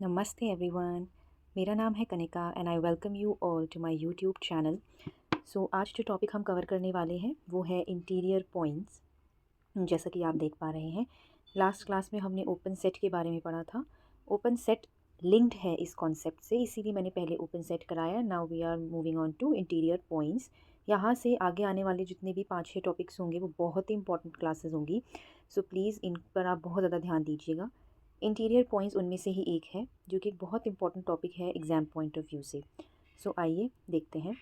नमस्ते एवरीवन। मेरा नाम है Kanika and I welcome you all to my YouTube channel. आज जो टॉपिक हम कवर करने वाले हैं वो है इंटीरियर पॉइंट्स। जैसा कि आप देख पा रहे हैं, लास्ट क्लास में हमने ओपन सेट के बारे में पढ़ा था। ओपन सेट लिंक्ड है इस कॉन्सेप्ट से, इसीलिए मैंने पहले ओपन सेट कराया। Now we are moving on to interior points. यहाँ से आगे आने वाले जितने भी 5-6 टॉपिक्स होंगे वो बहुत ही इंपॉर्टेंट क्लासेस होंगी। सो प्लीज़ इन पर आप बहुत ज़्यादा ध्यान दीजिएगा। इंटीरियर पॉइंट्स उनमें से ही एक है जो कि एक बहुत इंपॉर्टेंट टॉपिक है एग्ज़ाम पॉइंट ऑफ व्यू से। आइए देखते हैं।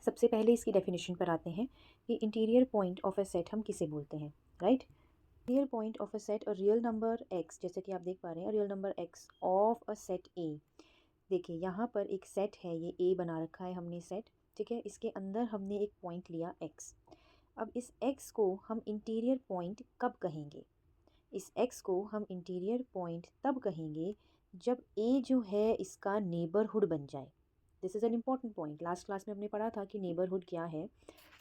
सबसे पहले इसकी डेफिनेशन पर आते हैं कि interior point of a set हम किसे बोलते हैं, right. Interior point of a set a real number x, जैसे कि आप देख पा रहे हैं, real number x of a set ए। देखिए यहाँ पर एक सेट है, ये ए बना रखा है हमने सेट, ठीक है। इसके अंदर हमने एक पॉइंट लिया एक्स। अब इस एक्स को हम इंटीरियर पॉइंट कब कहेंगे? इस x को हम इंटीरियर पॉइंट तब कहेंगे जब a जो है इसका नेबरहुड बन जाए। This is an important point. Last class में हमने पढ़ा था कि नेबरहुड क्या है।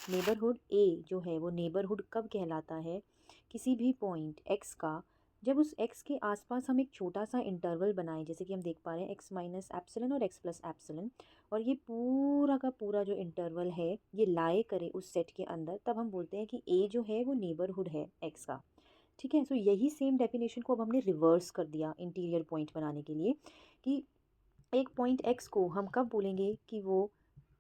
नेबरहुड a जो है वो नेबरहुड कब कहलाता है? किसी भी पॉइंट x का जब उस x के आसपास हम एक छोटा सा इंटरवल बनाएं, जैसे कि हम देख पा रहे हैं x माइनस एप्सिलन और x प्लस एप्सिलन, और ये पूरा का पूरा जो इंटरवल है ये लाए करे उस सेट के अंदर, तब हम बोलते हैं कि a जो है वो नेबरहुड है x का, ठीक है। यही सेम डेफिनेशन को अब हमने रिवर्स कर दिया इंटीरियर पॉइंट बनाने के लिए, कि एक पॉइंट x को हम कब बोलेंगे कि वो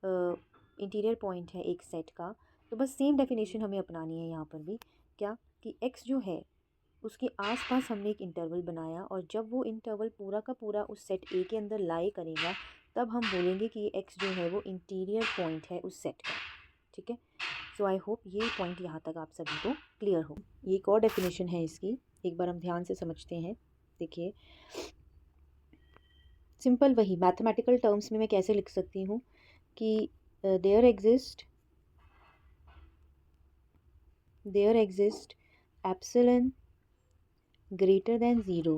इंटीरियर पॉइंट है एक सेट का। तो बस सेम डेफिनेशन हमें अपनानी है यहाँ पर भी, क्या कि x जो है उसके आसपास हमने एक इंटरवल बनाया, और जब वो इंटरवल पूरा का पूरा उस सेट ए के अंदर लाई करेगा तब हम बोलेंगे कि ये x जो है वो इंटीरियर पॉइंट है उस सेट का, ठीक है। आई होप ये पॉइंट यहाँ तक आप सभी को क्लियर हो। ये एक और डेफिनेशन है इसकी, एक बार हम ध्यान से समझते हैं। देखिए सिंपल वही मैथमेटिकल टर्म्स में मैं कैसे लिख सकती हूँ कि there exist epsilon greater than zero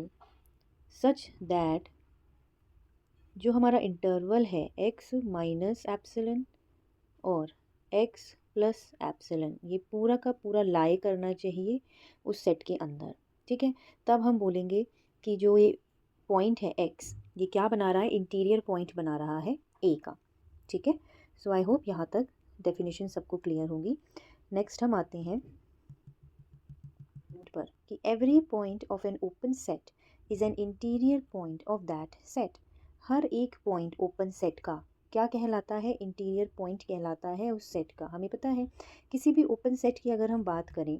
such that जो हमारा इंटरवल है x माइनस एप्सिलन और x प्लस एप्सिलन, ये पूरा का पूरा लाई करना चाहिए उस सेट के अंदर, ठीक है। तब हम बोलेंगे कि जो ये पॉइंट है x, ये क्या बना रहा है? इंटीरियर पॉइंट बना रहा है a का, ठीक है। आई होप यहाँ तक डेफिनेशन सबको क्लियर होगी। नेक्स्ट हम आते हैं पर कि every point of an open set is an interior point of that set. हर एक पॉइंट ओपन सेट का क्या कहलाता है? इंटीरियर पॉइंट कहलाता है उस सेट का। हमें पता है किसी भी ओपन सेट की अगर हम बात करें,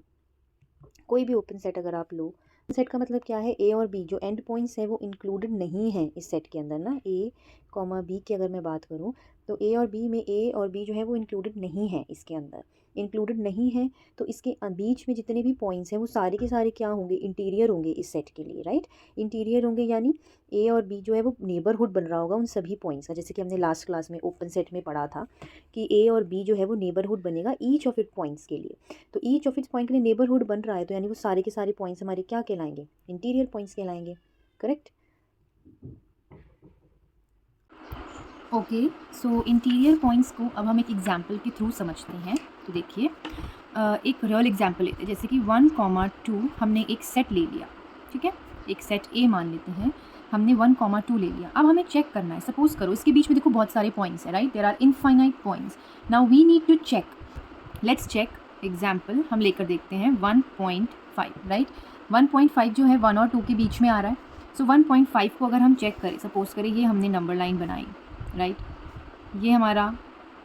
कोई भी ओपन सेट अगर आप लो, सेट का मतलब क्या है? ए और बी जो एंड पॉइंट्स है वो इंक्लूडेड नहीं है इस सेट के अंदर ना। ए कॉमा बी की अगर मैं बात करूँ तो ए और बी में ए और बी जो है वो इंक्लूडेड नहीं है इसके अंदर। इंक्लूडेड नहीं है तो इसके बीच में जितने भी पॉइंट्स हैं वो सारे के सारे क्या होंगे? इंटीरियर होंगे इस सेट के लिए, राइट। इंटीरियर होंगे यानी ए और बी जो है वो नेबरहुड बन रहा होगा उन सभी पॉइंट्स का, जैसे कि हमने लास्ट क्लास में ओपन सेट में पढ़ा था कि ए और बी जो है वो नेबरहुड बनेगा ईच ऑफ इट पॉइंट्स के लिए। तो ईच ऑफ इट्स पॉइंट के लिए नेबरहुड बन रहा है, तो यानी वो सारे के सारे पॉइंट्स हमारे क्या कहलाएंगे? इंटीरियर पॉइंट्स कहलाएंगे, करेक्ट। ओके, इंटीरियर पॉइंट्स को अब हम एक एग्जाम्पल के थ्रू समझते हैं। तो देखिए एक रियल एग्जाम्पल लेते हैं, जैसे कि 1,2 हमने एक सेट ले लिया, ठीक है। एक सेट ए मान लेते हैं, हमने 1,2 ले लिया। अब हमें चेक करना है, सपोज करो इसके बीच में देखो बहुत सारे पॉइंट्स है, right. There are infinite points. Now we need to check, let's check example हम लेकर देखते हैं 1.5, राइट। 1.5 जो है 1 और 2 के बीच में आ रहा है। 1.5 को अगर हम चेक करें, सपोज करें ये हमने नंबर लाइन बनाई, राइट, ये हमारा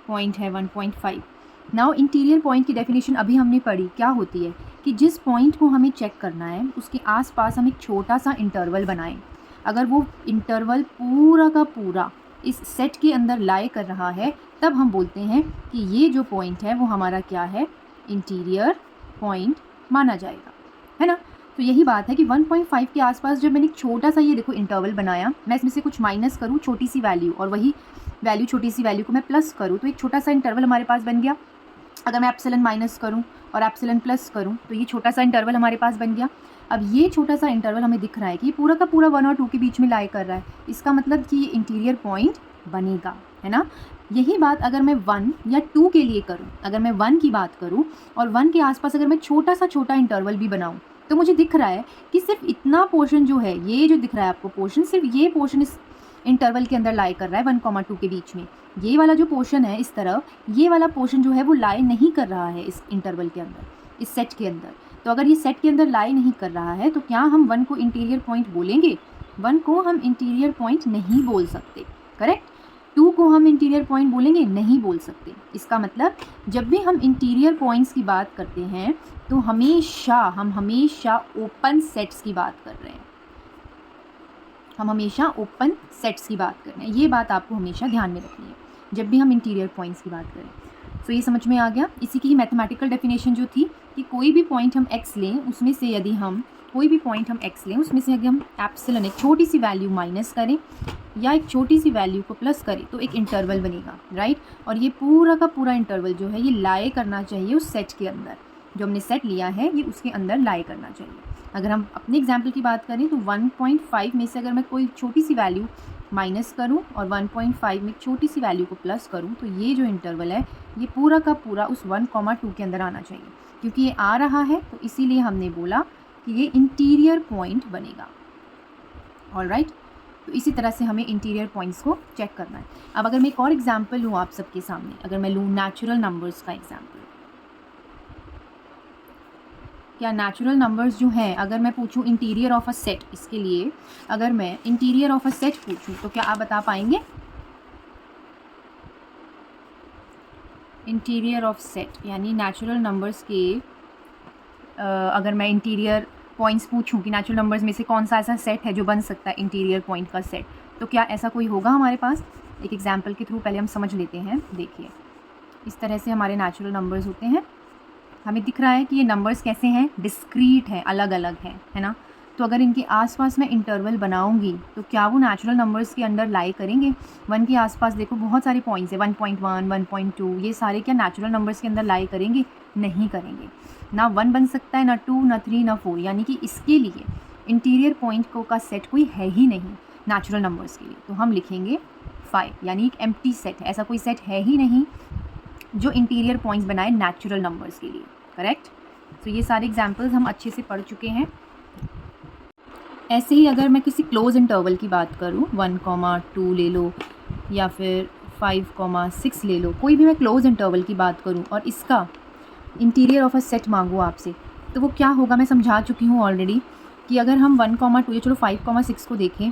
पॉइंट है 1.5। नाउ इंटीरियर पॉइंट की डेफिनेशन अभी हमने पढ़ी, क्या होती है कि जिस पॉइंट को हमें चेक करना है उसके आसपास हम एक छोटा सा इंटरवल बनाएं। अगर वो इंटरवल पूरा का पूरा इस सेट के अंदर लाई कर रहा है तब हम बोलते हैं कि ये जो पॉइंट है वो हमारा क्या है? इंटीरियर पॉइंट माना जाएगा, है ना। तो यही बात है कि 1.5 के आसपास जब मैंने एक छोटा सा ये देखो इंटरवल बनाया, मैं इसमें से कुछ माइनस करूँ छोटी सी वैल्यू, और वही वैल्यू छोटी सी वैल्यू को मैं प्लस करूँ, तो एक छोटा सा इंटरवल हमारे पास बन गया। अगर मैं एप्सिलन माइनस करूँ और एप्सिलन प्लस करूँ तो ये छोटा सा इंटरवल हमारे पास बन गया। अब ये छोटा सा इंटरवल हमें दिख रहा है कि ये पूरा का पूरा 1 और 2 के बीच में लाई कर रहा है, इसका मतलब कि ये इंटीरियर पॉइंट बनेगा, है ना। यही बात अगर मैं 1 या 2 के लिए करूँ, अगर मैं 1 की बात करूँ और 1 के आसपास अगर मैं छोटा सा इंटरवल भी बनाऊँ, तो मुझे दिख रहा है कि सिर्फ इतना पोर्शन जो है, ये जो दिख रहा है आपको पोर्शन, सिर्फ ये पोर्शन इस इंटरवल के अंदर लाई कर रहा है 1, 2 के बीच में। ये वाला जो पोर्शन है इस तरफ, ये वाला पोर्शन जो है वो लाई नहीं कर रहा है इस इंटरवल के अंदर, इस सेट के अंदर। तो अगर ये सेट के अंदर लाई नहीं कर रहा है तो क्या हम 1 को इंटीरियर पॉइंट बोलेंगे? 1 को हम इंटीरियर पॉइंट नहीं बोल सकते, करेक्ट। 2 को हम इंटीरियर पॉइंट बोलेंगे? नहीं बोल सकते। इसका मतलब जब भी हम इंटीरियर पॉइंट्स की बात करते हैं तो हम हमेशा ओपन सेट्स की बात कर रहे हैं। हम हमेशा ओपन सेट्स की बात कर रहे हैं। ये बात आपको हमेशा ध्यान में रखनी है जब भी हम इंटीरियर पॉइंट्स की बात करें। तो ये समझ में आ गया। इसी की मैथमेटिकल डेफिनेशन जो थी कि कोई भी पॉइंट हम x लें, उसमें से यदि हम उसमें से यदि हम एप्सिलॉन एक छोटी सी वैल्यू माइनस करें या एक छोटी सी वैल्यू को प्लस करें तो एक इंटरवल बनेगा, राइट। और ये पूरा का पूरा इंटरवल जो है ये लाई करना चाहिए उस सेट के अंदर, जो हमने सेट लिया है ये उसके अंदर लाई करना चाहिए। अगर हम अपने एग्जाम्पल की बात करें तो 1.5 में से अगर मैं कोई छोटी सी वैल्यू माइनस करूं और 1.5 में छोटी सी वैल्यू को प्लस करूं तो ये जो इंटरवल है ये पूरा का पूरा उस 1, 2 के अंदर आना चाहिए। क्योंकि ये आ रहा है तो इसीलिए हमने बोला कि ये इंटीरियर पॉइंट बनेगा। ऑलराइट, तो इसी तरह से हमें इंटीरियर पॉइंट्स को चेक करना है। अब अगर मैं एक और एग्जाम्पल लूँ आप सबके सामने, अगर मैं लूँ नेचुरल नंबर्स का एग्जाम्पल, क्या नेचुरल नंबर्स जो हैं, अगर मैं पूछूं इंटीरियर ऑफ अ सेट, इसके लिए अगर मैं इंटीरियर ऑफ अ सेट पूछूं तो क्या आप बता पाएंगे? इंटीरियर ऑफ सेट यानी नेचुरल नंबर्स के अगर मैं इंटीरियर पॉइंट्स पूछूं कि नेचुरल नंबर्स में से कौन सा ऐसा सेट है जो बन सकता है इंटीरियर पॉइंट का सेट, तो क्या ऐसा कोई होगा हमारे पास? एक एग्जाम्पल के थ्रू पहले हम समझ लेते हैं। देखिए, इस तरह से हमारे नेचुरल नंबर्स होते हैं। हमें दिख रहा है कि ये नंबर्स कैसे हैं, डिस्क्रीट हैं, अलग अलग हैं, है ना। तो अगर इनके आसपास मैं इंटरवल बनाऊंगी तो क्या वो नेचुरल नंबर्स के अंदर लाई करेंगे? 1 के आसपास देखो बहुत सारे पॉइंट्स हैं, 1.1, 1.2, ये सारे क्या नेचुरल नंबर्स के अंदर लाई करेंगे? नहीं करेंगे। ना 1 बन सकता है, ना 2, ना 3, ना 4, यानी कि इसके लिए इंटीरियर पॉइंट को का सेट कोई है ही नहीं नेचुरल नंबर्स के लिए। तो हम लिखेंगे 5, यानी एक एम्प्टी सेट है, ऐसा कोई सेट है ही नहीं जो इंटीरियर पॉइंट्स बनाए नेचुरल नंबर्स के लिए, करेक्ट। तो ये सारे एग्जांपल्स हम अच्छे से पढ़ चुके हैं। ऐसे ही अगर मैं किसी क्लोज इंटरवल की बात करूँ, 1, 2 ले लो या फिर 5, 6 ले लो, कोई भी मैं क्लोज इंटरवल की बात करूँ और इसका इंटीरियर ऑफ अ सेट मांगूँ आपसे, तो वो क्या होगा मैं समझा चुकी हूँ ऑलरेडी कि अगर हम 1, 2 या चलो 5, 6 को देखें,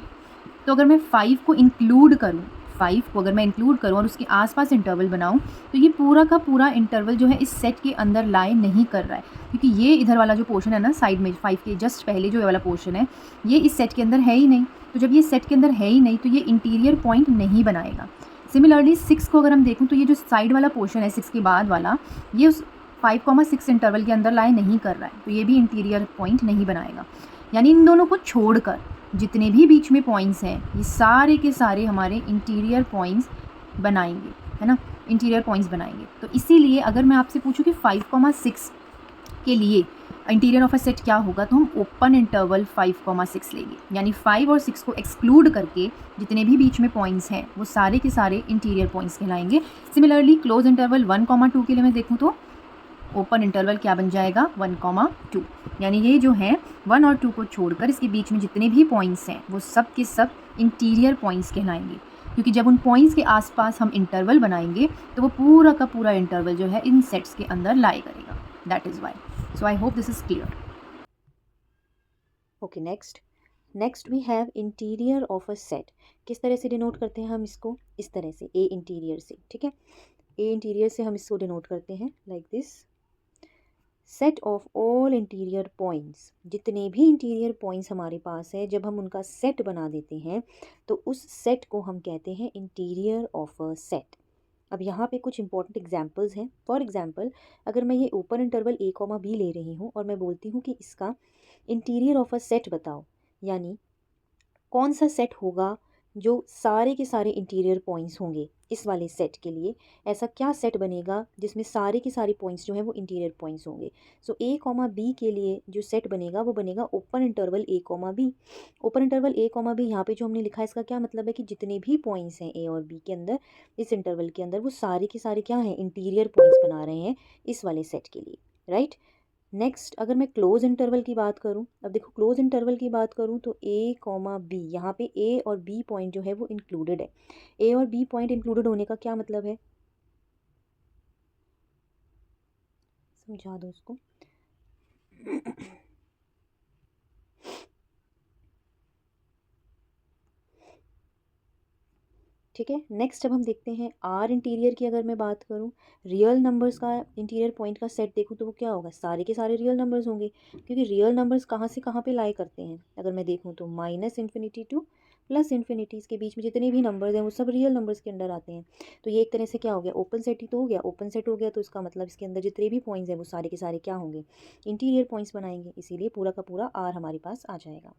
तो अगर मैं 5 को इंक्लूड करूँ, 5 को अगर मैं इंक्लूड करूँ और उसके आसपास इंटरवल बनाऊँ तो ये पूरा का पूरा इंटरवल जो है इस सेट के अंदर लाई नहीं कर रहा है। क्योंकि ये इधर वाला जो पोर्शन है ना साइड में 5 के जस्ट पहले जो वाला पोर्शन है ये इस सेट के अंदर है ही नहीं। तो जब ये सेट के अंदर है ही नहीं तो ये इंटीरियर पॉइंट नहीं बनाएगा। सिमिलरली 6 को अगर हम देखें तो ये जो साइड वाला पोर्शन है 6 के बाद वाला, ये उस 5, 6 इंटरवल के अंदर लाई नहीं कर रहा है, तो ये भी इंटीरियर पॉइंट नहीं बनाएगा। यानी इन दोनों को छोड़कर जितने भी बीच में पॉइंट्स हैं ये सारे के सारे हमारे इंटीरियर पॉइंट्स बनाएंगे, है ना, इंटीरियर पॉइंट्स बनाएंगे। तो इसीलिए अगर मैं आपसे पूछूं कि 5, 6 के लिए इंटीरियर ऑफ अ सेट क्या होगा, तो हम ओपन इंटरवल 5, 6 लेंगे। यानी 5 और 6 को एक्सक्लूड करके जितने भी बीच में पॉइंट्स हैं वो सारे के सारे इंटीरियर पॉइंट्स कहलाएंगे। सिमिलरली क्लोज इंटरवल 1, 2 के लिए मैं देखूँ तो ओपन इंटरवल क्या बन जाएगा, 1, 2, यानी ये जो है 1 और 2 को छोड़कर इसके बीच में जितने भी पॉइंट्स हैं वो सब के सब इंटीरियर पॉइंट्स कहलाएंगे। क्योंकि जब उन पॉइंट्स के आसपास हम इंटरवल बनाएंगे तो वो पूरा का पूरा इंटरवल जो है इन सेट्स के अंदर लाई करेगा। That is why. So I hope this is clear. Okay, next we have interior of a set. किस तरह से डिनोट करते हैं हम इसको? इस तरह से, ए इंटीरियर से, ठीक है। ए इंटीरियर से हम इसको डिनोट करते हैं like this, set of all interior points. जितने भी इंटीरियर पॉइंट्स हमारे पास है जब हम उनका सेट बना देते हैं तो उस सेट को हम कहते हैं इंटीरियर ऑफ अ सेट। अब यहाँ पे कुछ इंपॉर्टेंट एग्जांपल्स हैं। फॉर एग्जांपल, अगर मैं ये ओपन इंटरवल a, b ले रही हूँ और मैं बोलती हूँ कि इसका इंटीरियर ऑफ अ सेट बताओ, यानी कौन सा सेट होगा जो सारे के सारे इंटीरियर पॉइंट्स होंगे इस वाले सेट के लिए, ऐसा क्या सेट बनेगा जिसमें सारे के सारे पॉइंट्स जो हैं वो इंटीरियर पॉइंट्स होंगे। सो a, b के लिए जो सेट बनेगा वो बनेगा open interval a, b। Open interval a, b यहाँ पे जो हमने लिखा है इसका क्या मतलब है कि जितने भी पॉइंट्स हैं a और b के अंदर, इस इंटरवल के अंदर, वो सारे के सारे क्या हैं, इंटीरियर पॉइंट्स बना रहे हैं इस वाले सेट के लिए, राइट। नेक्स्ट अगर मैं क्लोज इंटरवल की बात करूं, अब देखो क्लोज इंटरवल की बात करूं तो ए कॉमा बी, यहाँ पे ए और बी पॉइंट जो है वो इंक्लूडेड है। ए और बी पॉइंट इंक्लूडेड होने का क्या मतलब है, समझा दो उसको। ठीक है, नेक्स्ट अब हम देखते हैं आर इंटीरियर की। अगर मैं बात करूं, रियल नंबर्स का इंटीरियर पॉइंट का सेट देखूं तो वो क्या होगा, सारे के सारे रियल नंबर्स होंगे, क्योंकि रियल नंबर्स कहाँ से कहाँ पे लाई करते हैं। अगर मैं देखूं तो minus infinity two plus infinity, इसके बीच में जितने भी नंबर्स हैं वो सब रियल नंबर्स के अंडर आते हैं। तो ये एक तरह से क्या हो गया, ओपन सेट ही तो हो गया। ओपन सेट हो गया तो इसका मतलब इसके अंदर जितने भी पॉइंट्स हैं वो सारे के सारे क्या होंगे, इंटीरियर पॉइंट्स बनाएंगे, इसीलिए पूरा का पूरा आर हमारे पास आ जाएगा।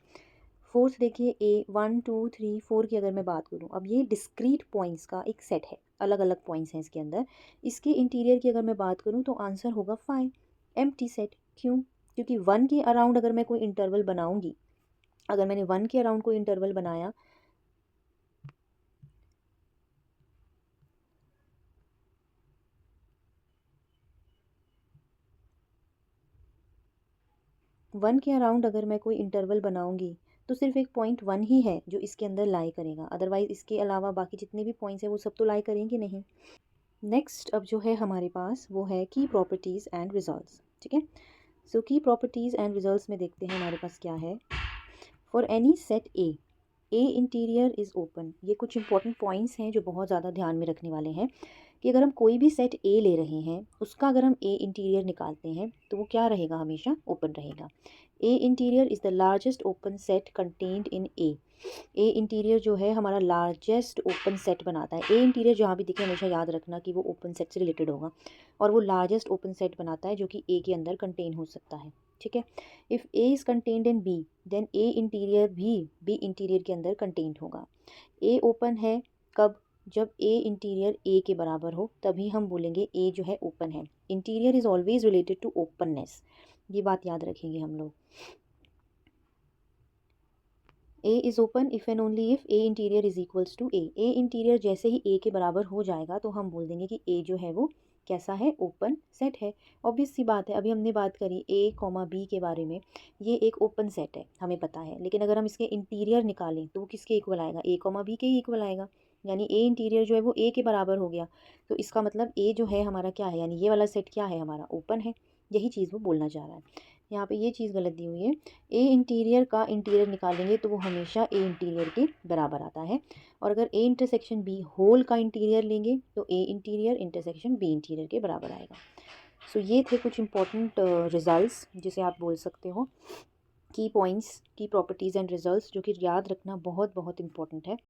फोर्थ देखिए, ए 1 2 3 4 की अगर मैं बात करूँ, अब ये डिस्क्रीट पॉइंट्स का एक सेट है, अलग अलग पॉइंट्स हैं इसके अंदर। इसके इंटीरियर की अगर मैं बात करूँ तो आंसर होगा 5, एम्प्टी सेट। क्यों, क्योंकि 1 के अराउंड अगर मैं कोई इंटरवल बनाऊंगी, अगर मैंने 1 के अराउंड कोई इंटरवल बनाया, वन के अराउंड अगर मैं कोई इंटरवल बनाऊंगी तो सिर्फ एक पॉइंट 1 ही है जो इसके अंदर लाई करेगा, अदरवाइज इसके अलावा बाकी जितने भी पॉइंट्स हैं वो सब तो लाई करेंगे नहीं। नेक्स्ट अब जो है हमारे पास वो है की प्रॉपर्टीज़ एंड रिजल्ट्स। ठीक है, सो की प्रॉपर्टीज़ एंड रिजल्ट्स में देखते हैं हमारे पास क्या है। For any set A interior is open, ये कुछ इंपॉर्टेंट पॉइंट्स हैं जो बहुत ज़्यादा ध्यान में रखने वाले हैं, कि अगर हम कोई भी सेट ए ले रहे हैं उसका अगर हम ए इंटीरियर निकालते हैं तो वो क्या रहेगा, हमेशा ओपन रहेगा। A interior is the largest open set contained in A interior जो है हमारा लार्जेस्ट ओपन सेट बनाता है। ए इंटीरियर जहाँ भी दिखे हमेशा याद रखना कि वो ओपन सेट से रिलेटेड होगा, और वो लार्जेस्ट ओपन सेट बनाता है जो कि ए के अंदर कंटेन हो सकता है। ठीक है, if A is contained in B then A interior भी बी इंटीरियर के अंदर कंटेन्ड होगा। ए ओपन है कब, जब ए इंटीरियर ए के बराबर हो, तभी हम बोलेंगे ए जो है ओपन है। Interior is always related to openness, ये बात याद रखेंगे हम लोग। A is open if and only if A interior is equals to A interior जैसे ही ए के बराबर हो जाएगा तो हम बोल देंगे कि ए जो है वो कैसा है, ओपन सेट है। ऑब्वियस सी बात है, अभी हमने बात करी ए कॉमा बी के बारे में, ये एक ओपन सेट है हमें पता है, लेकिन अगर हम इसके इंटीरियर निकालें तो वो किसके इक्वल आएगा, ए कॉमा बी के ही इक्वल आएगा। यानी ए इंटीरियर जो है वो ए के बराबर हो गया, तो इसका मतलब ए जो है हमारा क्या है, यानी ये वाला सेट क्या है, हमारा ओपन है। यही चीज़ वो बोलना चाह रहा है। यहाँ पे ये चीज़ गलत दी हुई है, ए इंटीरियर का इंटीरियर निकालेंगे तो वो हमेशा ए इंटीरियर के बराबर आता है, और अगर ए इंटरसेक्शन बी होल का इंटीरियर लेंगे तो ए इंटीरियर इंटरसेक्शन बी इंटीरियर के बराबर आएगा। सो ये थे कुछ इंपॉर्टेंट रिजल्ट्स जिसे आप बोल सकते हो की पॉइंट्स, की प्रॉपर्टीज़ एंड रिजल्ट्स, जो कि याद रखना बहुत बहुत इंपॉर्टेंट है।